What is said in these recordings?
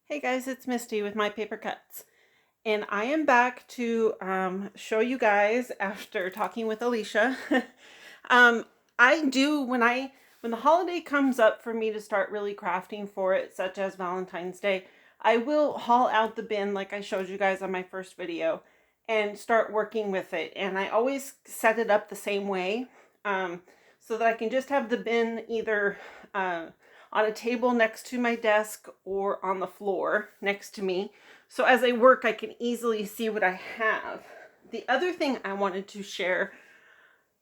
Hey guys, it's Misty with My Paper Cuts, and I am back to show you guys after talking with Alicia. um, I do when the holiday comes up for me to start really crafting for it, such as Valentine's Day, I will haul out the bin like I showed you guys on my first video and start working with it. And I always set it up the same way, so that I can just have the bin either on a table next to my desk or on the floor next to me. So as I work, I can easily see what I have. The other thing I wanted to share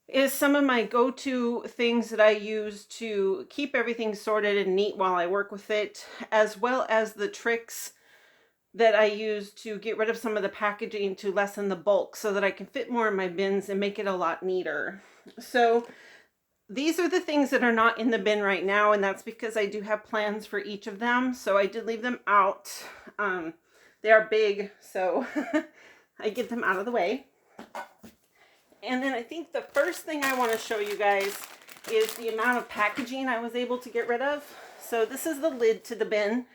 is some of my go-to things that I use to keep everything sorted and neat while I work with it, as well as the tricks that I use to get rid of some of the packaging to lessen the bulk so that I can fit more in my bins and make it a lot neater. So these are the things that are not in the bin right now, and that's because I do have plans for each of them. So I did leave them out. They are big, so I get them out of the way. And then I think the first thing I want to show you guys is the amount of packaging I was able to get rid of. So this is the lid to the bin,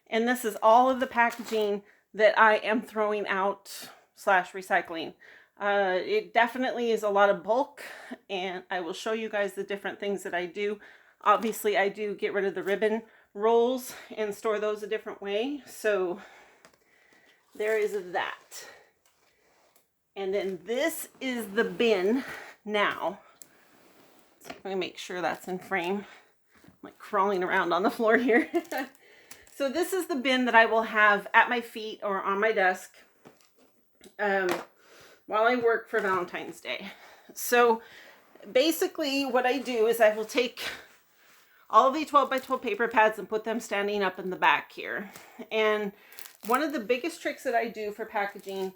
and this is all of the packaging that I am throwing out / recycling. It definitely is a lot of bulk, and I will show you guys the different things that I do. Obviously, I do get rid of the ribbon rolls and store those a different way. So there is that. And then this is the bin now. So let me make sure that's in frame. I'm like crawling around on the floor here. So this is the bin that I will have at my feet or on my desk while I work for Valentine's Day. So basically what I do is I will take all of the 12 by 12 paper pads and put them standing up in the back here. And one of the biggest tricks that I do for packaging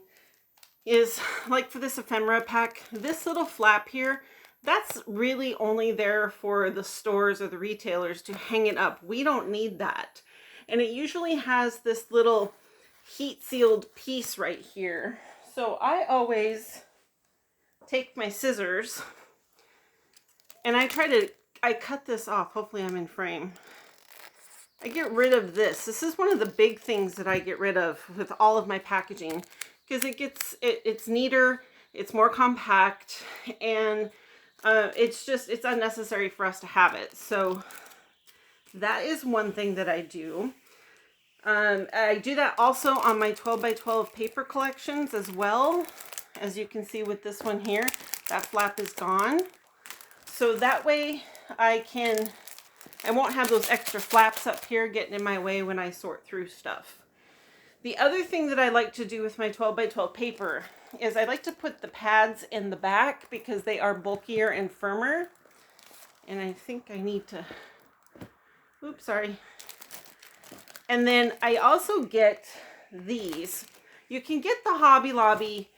is, like for this ephemera pack, this little flap here, that's really only there for the stores or the retailers to hang it up. We don't need that. And it usually has this little heat sealed piece right here. So I always take my scissors and I cut this off. Hopefully I'm in frame. I get rid of this. This is one of the big things that I get rid of with all of my packaging, because it's neater, it's more compact, and it's unnecessary for us to have it. So that is one thing that I do. I do that also on my 12 by 12 paper collections as well. As you can see with this one here, that flap is gone. So that way I won't have those extra flaps up here getting in my way when I sort through stuff. The other thing that I like to do with my 12 by 12 paper is I like to put the pads in the back because they are bulkier and firmer. And I think I need to, oops, sorry. And then I also get these. You can get the Hobby Lobby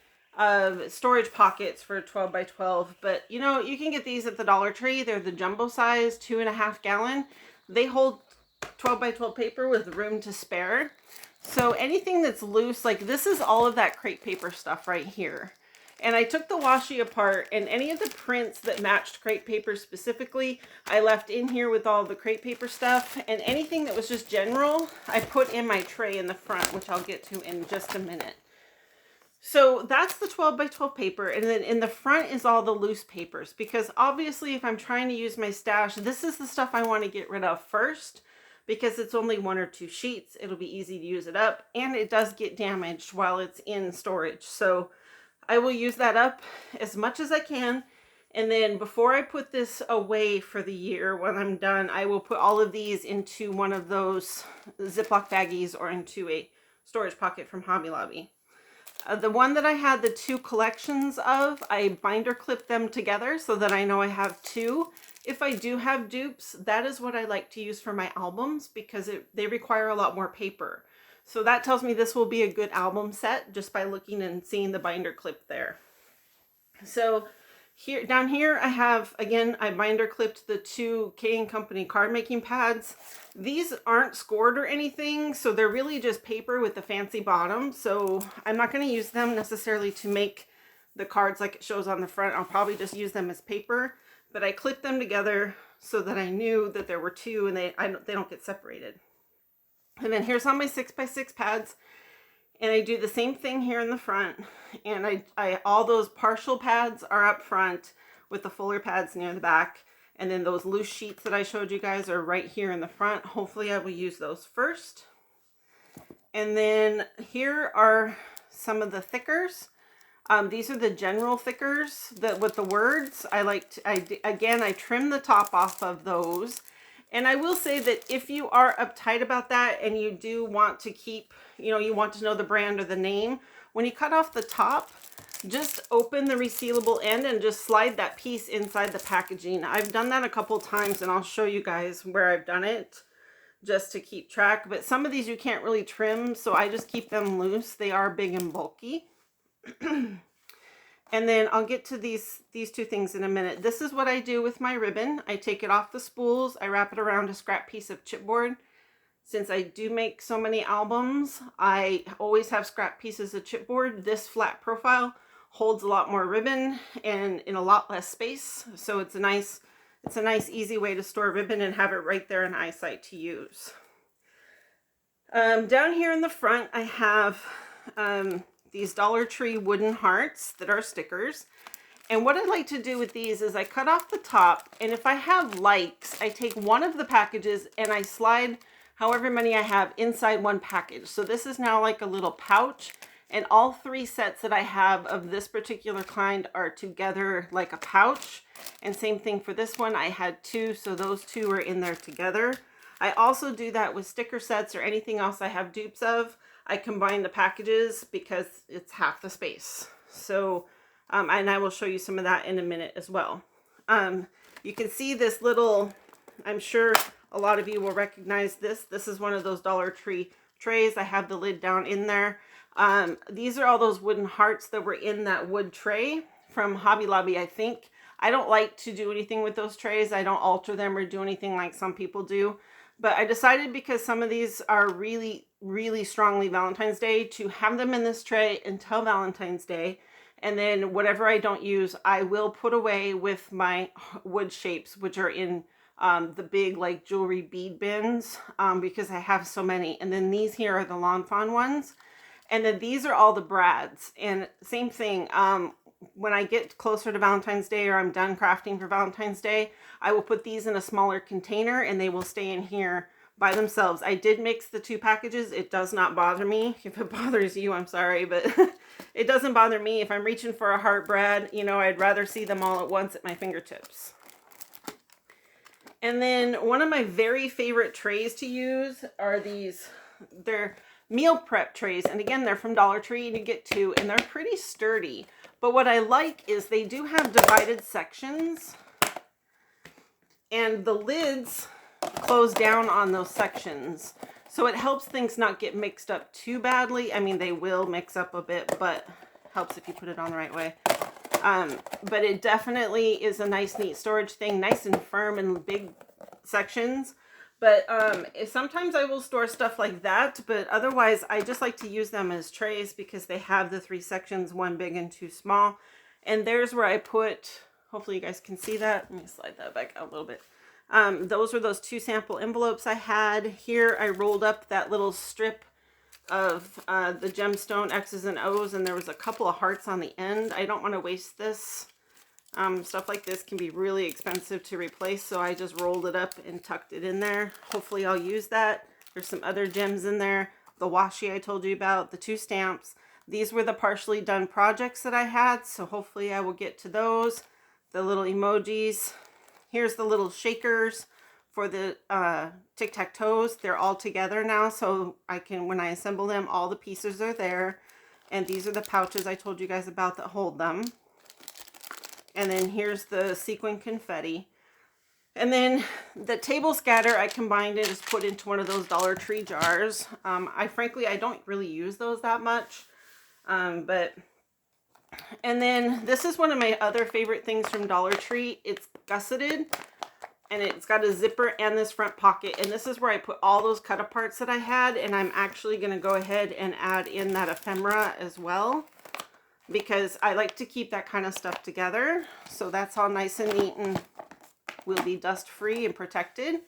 storage pockets for 12 by 12, but you know, you can get these at the Dollar Tree. They're the jumbo size, 2.5 gallon. They hold 12 by 12 paper with room to spare. So anything that's loose, like this is all of that crepe paper stuff right here. And I took the washi apart, and any of the prints that matched crepe paper specifically, I left in here with all the crepe paper stuff. And anything that was just general, I put in my tray in the front, which I'll get to in just a minute. So that's the 12 by 12 paper. And then in the front is all the loose papers, because obviously if I'm trying to use my stash, this is the stuff I want to get rid of first, because it's only 1 or 2 sheets. It'll be easy to use it up, and it does get damaged while it's in storage. So I will use that up as much as I can. And then before I put this away for the year, when I'm done, I will put all of these into one of those Ziploc baggies or into a storage pocket from Hobby Lobby. The one that I had the 2 collections of, I binder clip them together so that I know I have 2. If I do have dupes, that is what I like to use for my albums, because they require a lot more paper. So that tells me this will be a good album set just by looking and seeing the binder clip there. So here, down here, I have, again, I binder clipped the 2 K & Company card making pads. These aren't scored or anything, so they're really just paper with the fancy bottom. So I'm not going to use them necessarily to make the cards like it shows on the front. I'll probably just use them as paper, but I clipped them together so that I knew that there were 2 and they don't get separated. And then here's all my 6x6 pads. And I do the same thing here in the front. And I all those partial pads are up front with the fuller pads near the back. And then those loose sheets that I showed you guys are right here in the front. Hopefully I will use those first. And then here are some of the thickers. These are the general thickers that with the words. I trim the top off of those. And I will say that if you are uptight about that and you do want to keep, you want to know the brand or the name, when you cut off the top, just open the resealable end and just slide that piece inside the packaging. I've done that a couple times and I'll show you guys where I've done it just to keep track. But some of these you can't really trim, so I just keep them loose. They are big and bulky. And then I'll get to these two things in a minute. This is what I do with my ribbon. I take it off the spools. I wrap it around a scrap piece of chipboard. Since I do make so many albums, I always have scrap pieces of chipboard. This flat profile holds a lot more ribbon and in a lot less space. So it's a nice, easy way to store ribbon and have it right there in eyesight to use. Down here in the front, I have these Dollar Tree wooden hearts that are stickers. And what I like to do with these is I cut off the top, and if I have likes, I take one of the packages and I slide however many I have inside one package. So this is now like a little pouch, and all 3 sets that I have of this particular kind are together like a pouch. And same thing for this one. I had 2, so those 2 are in there together. I also do that with sticker sets or anything else I have dupes of. I combine the packages because it's half the space. So, and I will show you some of that in a minute as well. You can see this little, I'm sure a lot of you will recognize this. This is one of those Dollar Tree trays. I have the lid down in there. These are all those wooden hearts that were in that wood tray from Hobby Lobby, I think. I don't like to do anything with those trays. I don't alter them or do anything like some people do. But I decided, because some of these are really, really strongly Valentine's Day, to have them in this tray until Valentine's Day. And then whatever I don't use, I will put away with my wood shapes, which are in the big like jewelry bead bins, because I have so many. And then these here are the Lawn Fawn ones. And then these are all the brads. And same thing, when I get closer to Valentine's Day or I'm done crafting for Valentine's Day, I will put these in a smaller container and they will stay in here by themselves. I did mix the 2 packages. It does not bother me. If it bothers you, I'm sorry, but it doesn't bother me. If I'm reaching for a heart brad, I'd rather see them all at once at my fingertips. And then one of my very favorite trays to use are these. They're meal prep trays. And again, they're from Dollar Tree. You get 2 and they're pretty sturdy. But what I like is they do have divided sections, and the lids close down on those sections. So it helps things not get mixed up too badly. I mean, they will mix up a bit, but helps if you put it on the right way. But it definitely is a nice, neat storage thing, nice and firm in big sections. But sometimes I will store stuff like that, but otherwise I just like to use them as trays because they have the 3 sections, 1 big and 2 small. And there's where I put, hopefully you guys can see that. Let me slide that back out a little bit. Those were those 2 sample envelopes I had. Here I rolled up that little strip of the gemstone X's and O's, and there was a couple of hearts on the end. I don't want to waste this. Stuff like this can be really expensive to replace, so I just rolled it up and tucked it in there. Hopefully I'll use that. There's some other gems in there. The washi I told you about, the 2 stamps. These were the partially done projects that I had, so hopefully I will get to those. The little emojis. Here's the little shakers for the tic-tac-toes. They're all together now, so I can, when I assemble them, all the pieces are there. And these are the pouches I told you guys about that hold them. And then here's the sequin confetti. And then the table scatter, I combined it, just put into one of those Dollar Tree jars. Frankly, I don't really use those that much. And then this is one of my other favorite things from Dollar Tree. It's gusseted, and it's got a zipper and this front pocket. And this is where I put all those cut aparts that I had. And I'm actually going to go ahead and add in that ephemera as well, because I like to keep that kind of stuff together. So that's all nice and neat and will be dust free and protected.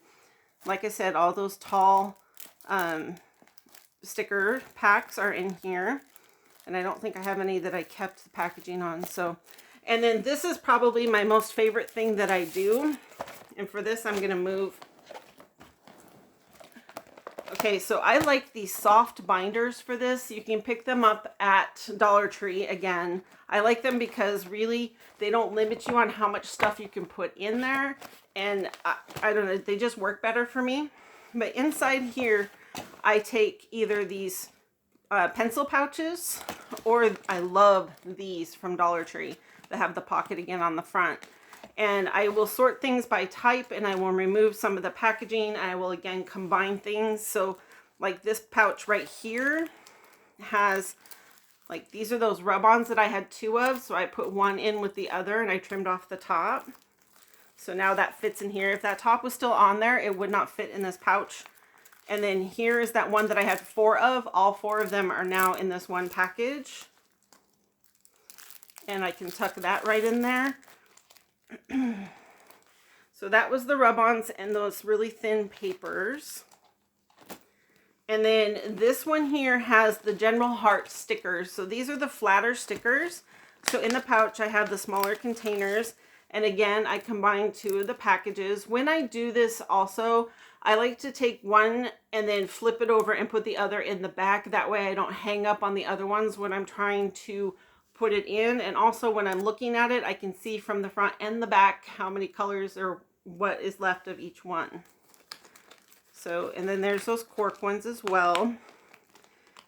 Like I said, all those tall sticker packs are in here. And I don't think I have any that I kept the packaging on. So, and then this is probably my most favorite thing that I do. And for this, I'm going to move. Okay, so I like these soft binders for this. You can pick them up at Dollar Tree again. I like them because really they don't limit you on how much stuff you can put in there. And I don't know, they just work better for me. But inside here, I take either these pencil pouches, or I love these from Dollar Tree that have the pocket again on the front. And I will sort things by type, and I will remove some of the packaging. I will again combine things. So like this pouch right here has, like, these are those rub-ons that I had 2 of. So I put one in with the other and I trimmed off the top. So now that fits in here. If that top was still on there, it would not fit in this pouch. And then here is that one that I had 4 of. All 4 of them are now in this one package. And I can tuck that right in there. So that was the rub-ons and those really thin papers. And then this one here has the General Heart stickers. So these are the flatter stickers. So in the pouch I have the smaller containers. And again, I combined 2 of the packages. When I do this also, I like to take one and then flip it over and put the other in the back. That way I don't hang up on the other ones when I'm trying to put it in. And also when I'm looking at it, I can see from the front and the back how many colors or what is left of each one. So, and then there's those cork ones as well.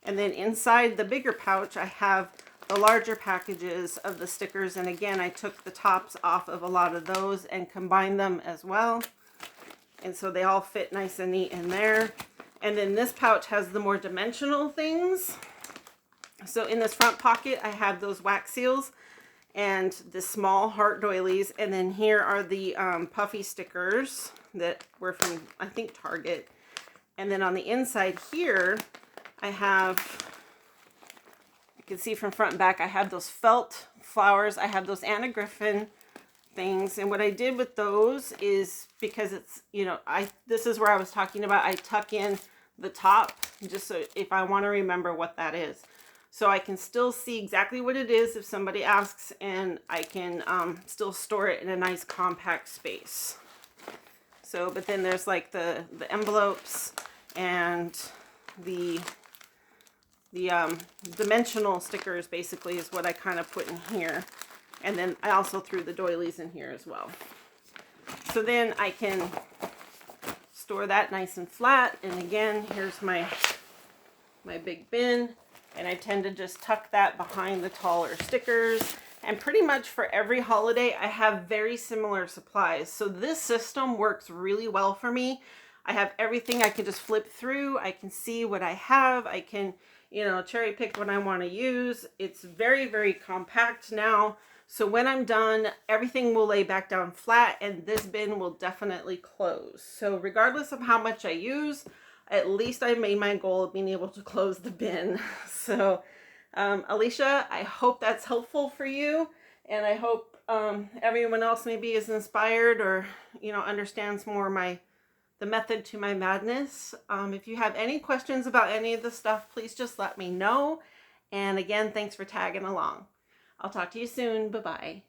And then inside the bigger pouch, I have the larger packages of the stickers. And again, I took the tops off of a lot of those and combined them as well. And so they all fit nice and neat in there. And then this pouch has the more dimensional things. So in this front pocket, I have those wax seals and the small heart doilies. And then here are the puffy stickers that were from, I think, Target. And then on the inside here, I have, you can see from front and back, I have those felt flowers. I have those Anna Griffin things. And what I did with those is, because it's, you know, this is where I was talking about, I tuck in the top just so if I want to remember what that is. So I can still see exactly what it is if somebody asks, and I can still store it in a nice compact space. So, but then there's like the envelopes and the dimensional stickers basically is what I kind of put in here. And then I also threw the doilies in here as well. So then I can store that nice and flat. And again, here's my big bin. And I tend to just tuck that behind the taller stickers. And pretty much for every holiday, I have very similar supplies. So this system works really well for me. I have everything. I can just flip through. I can see what I have. I can, you know, cherry pick what I want to use. It's very, very compact now. So when I'm done, everything will lay back down flat and this bin will definitely close. So regardless of how much I use, at least I made my goal of being able to close the bin. So, Alicia, I hope that's helpful for you. And I hope everyone else maybe is inspired or, you know, understands more the method to my madness. If you have any questions about any of the stuff, please just let me know. And again, thanks for tagging along. I'll talk to you soon. Bye-bye.